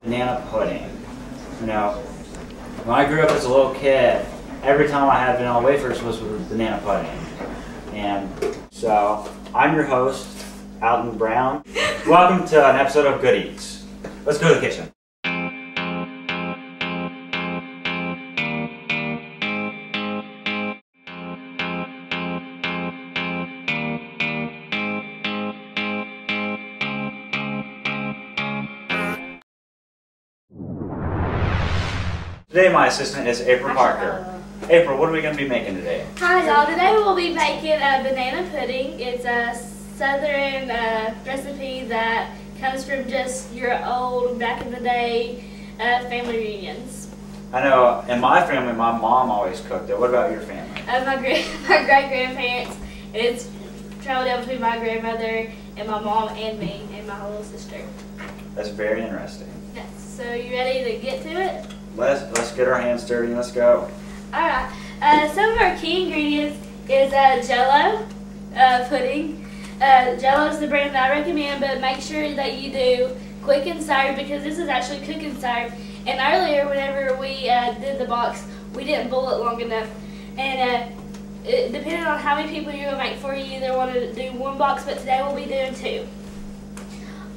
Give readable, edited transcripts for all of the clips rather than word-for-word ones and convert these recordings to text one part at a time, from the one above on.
Banana pudding. You know, when I grew up as a little kid, every time I had vanilla wafers was with banana pudding. And so, I'm your host, Alton Brown. Welcome to an episode of Good Eats. Let's go to the kitchen. Today my assistant is April Parker. April, what are we going to be making today? Hi y'all, today we'll be making a banana pudding. It's a southern recipe that comes from just your old, back in the day, family reunions. I know, in my family, my mom always cooked it. What about your family? My great-grandparents, and it's traveled down between my grandmother and my mom and me and my little sister. That's very interesting. Yes, so you ready to get to it? Let's get our hands dirty and let's go. Alright, some of our key ingredients is Jello pudding. Jello is the brand that I recommend, but make sure that you do quick and serve because this is actually cook and serve. And earlier, whenever we did the box, we didn't boil it long enough. And depending on how many people you're going to make for, you either want to do one box, but today we'll be doing 2.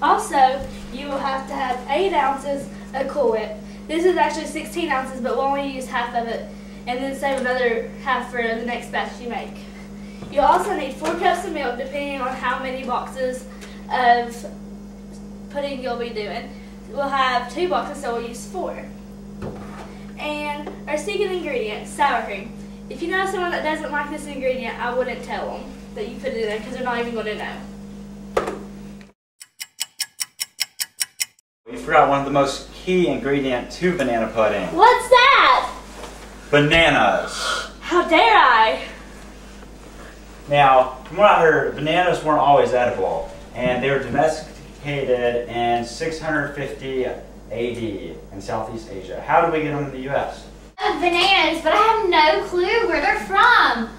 Also, you will have to have 8 ounces of Cool Whip. This is actually 16 ounces, but we'll only use half of it, and then save another half for the next batch you make. You'll also need 4 cups of milk, depending on how many boxes of pudding you'll be doing. We'll have 2 boxes, so we'll use 4. And our secret ingredient, sour cream. If you know someone that doesn't like this ingredient, I wouldn't tell them that you put it in there, because they're not even going to know. We forgot one of the most key ingredients to banana pudding. What's that? Bananas. How dare I? Now, from what I heard, bananas weren't always edible, and they were domesticated in 650 AD in Southeast Asia. How did we get them in the US? Bananas, but I have no clue where they're from.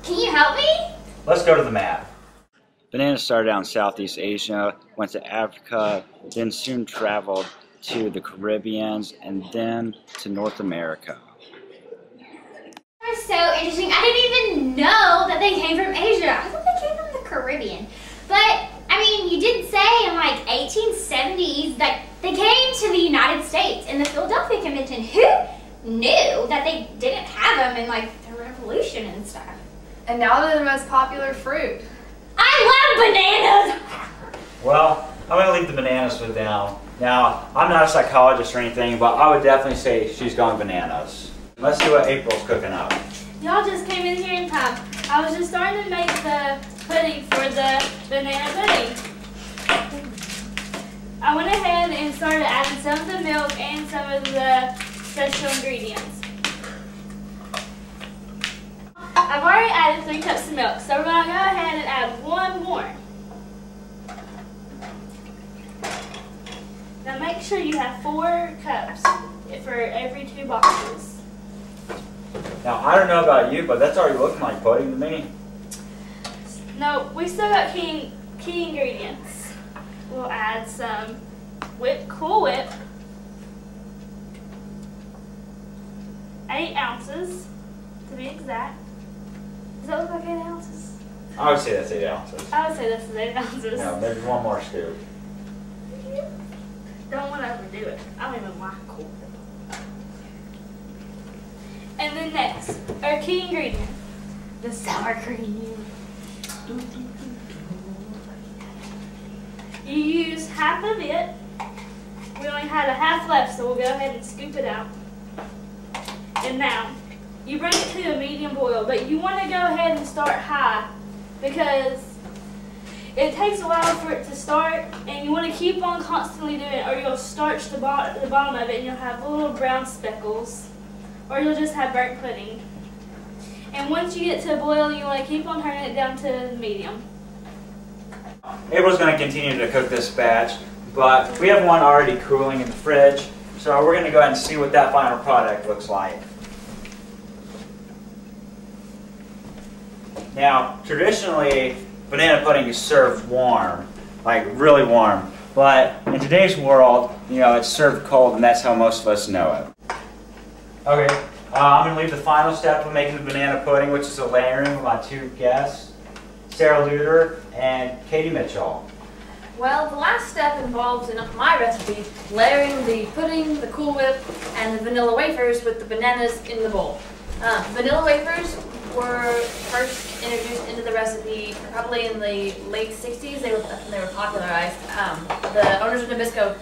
Can you help me? Let's go to the map. Bananas started out in Southeast Asia, went to Africa, then soon traveled to the Caribbean, and then to North America. That's so interesting. I didn't even know that they came from Asia. I thought they came from the Caribbean. But, I mean, you did say in like 1870s that they came to the United States in the Philadelphia Convention. Who knew that they didn't have them in like the Revolution and stuff? And now they're the most popular fruit. I love bananas! Well, I'm going to leave the bananas with them. Now, I'm not a psychologist or anything, but I would definitely say she's going bananas. Let's see what April's cooking up. Y'all just came in here in time. I was just starting to make the pudding for the banana pudding. I went ahead and started adding some of the milk and some of the special ingredients. I've already added 3 cups of milk, so we're going to go ahead and add 1 more. Now make sure you have 4 cups for every 2 boxes. Now, I don't know about you, but that's already looking like pudding to me. No, we still got key ingredients. We'll add some Cool Whip, 8 ounces to be exact. Does that look like 8 ounces? I would say that's 8 ounces. I would say this is 8 ounces. No, maybe 1 more scoop. Don't want to overdo it. I don't even like Cool Whip. And then next, our key ingredient, the sour cream. You use half of it. We only had a half left, so we'll go ahead and scoop it out. And now, you bring it to a medium boil, but you want to go ahead and start high because it takes a while for it to start, and you want to keep on constantly doing it, or you'll starch the bottom of it, and you'll have little brown speckles, or you'll just have burnt pudding. And once you get to a boil, you want to keep on turning it down to medium. April's going to continue to cook this batch, but we have one already cooling in the fridge, so we're going to go ahead and see what that final product looks like. Now, traditionally, banana pudding is served warm, like really warm. But in today's world, you know, it's served cold, and that's how most of us know it. Okay, I'm going to leave the final step of making the banana pudding, which is the layering with my two guests, Sarah Luder and Katie Mitchell. Well, the last step involves, in my recipe, layering the pudding, the Cool Whip, and the vanilla wafers with the bananas in the bowl. Vanilla wafers were first introduced into the recipe probably in the late 60s. They were popularized. The owners of Nabisco,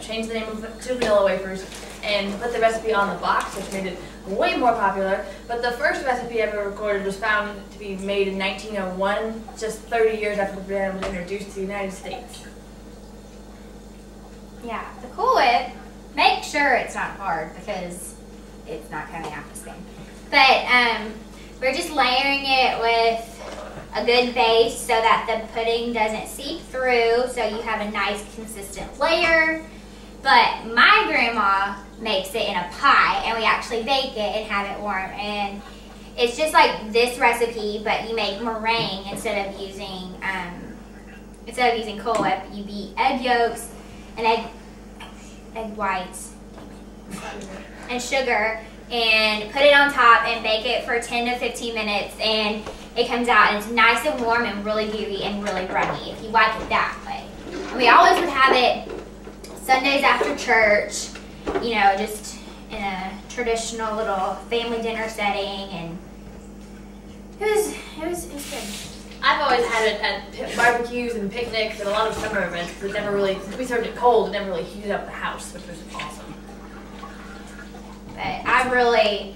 changed the name to vanilla wafers and put the recipe on the box, which made it way more popular. But the first recipe ever recorded was found to be made in 1901, just 30 years after the banana was introduced to the United States. Yeah, the Cool Whip, make sure it's not hard because it's not coming out the same. But we're just layering it with a good base so that the pudding doesn't seep through, so you have a nice consistent layer. But my grandma makes it in a pie, and we actually bake it and have it warm. And it's just like this recipe, but you make meringue instead of using Cool Whip. You beat egg yolks and egg whites and sugar, and put it on top and bake it for 10 to 15 minutes, and it comes out and it's nice and warm and really gooey and really runny if you like it that way. And we always would have it Sundays after church, just in a traditional little family dinner setting, and it was good. I've always had it at barbecues and picnics and a lot of summer events, but since we served it cold, it never really heated up the house, which was awesome. But a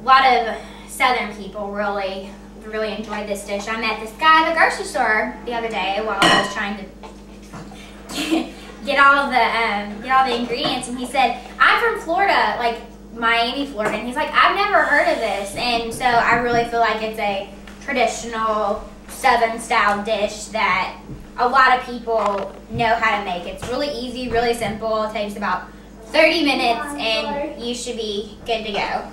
lot of Southern people really enjoyed this dish. I met this guy at the grocery store the other day while I was trying to get all the ingredients, and he said, "I'm from Florida, like Miami, Florida," and he's like, "I've never heard of this," and so I really feel like it's a traditional Southern style dish that a lot of people know how to make. It's really easy, really simple. It takes about 30 minutes, and you should be good to go.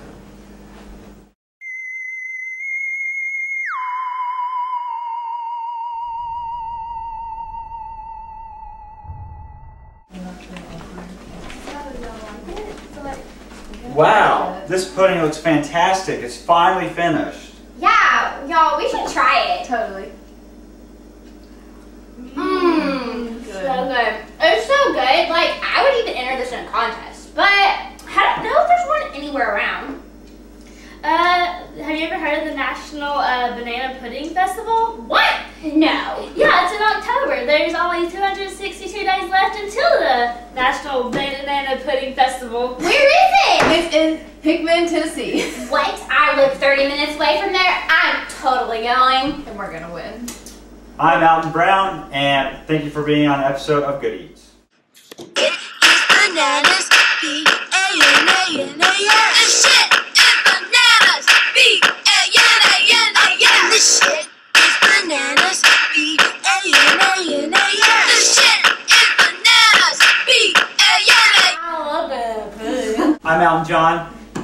Wow, this pudding looks fantastic. It's finally finished. Yeah, y'all, we should try it. Totally. So good. It's so good. Like, I would even enter this in a contest, but I don't know if there's one anywhere around. Have you ever heard of the National Banana Pudding Festival? What? No. Yeah, it's in October. There's only 262 days left until the National Banana Pudding Festival. Where is it? It's in Hickman, Tennessee. What? I live 30 minutes away from there. I'm totally going. And we're gonna win. I'm Alton Brown, and thank you for being on an episode of Good Eats. Bananas, B-A-N-A-N-A-S. This shit is bananas, B-A-N-A-N-A-S. This shit is bananas, B-A-N-A-N-A-S. This shit is bananas, B-A-N-A-N-A-S. I love it. I'm Alton John,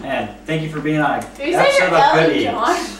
and thank you for being on an Did you say episode you're of Good Elton Eats. John?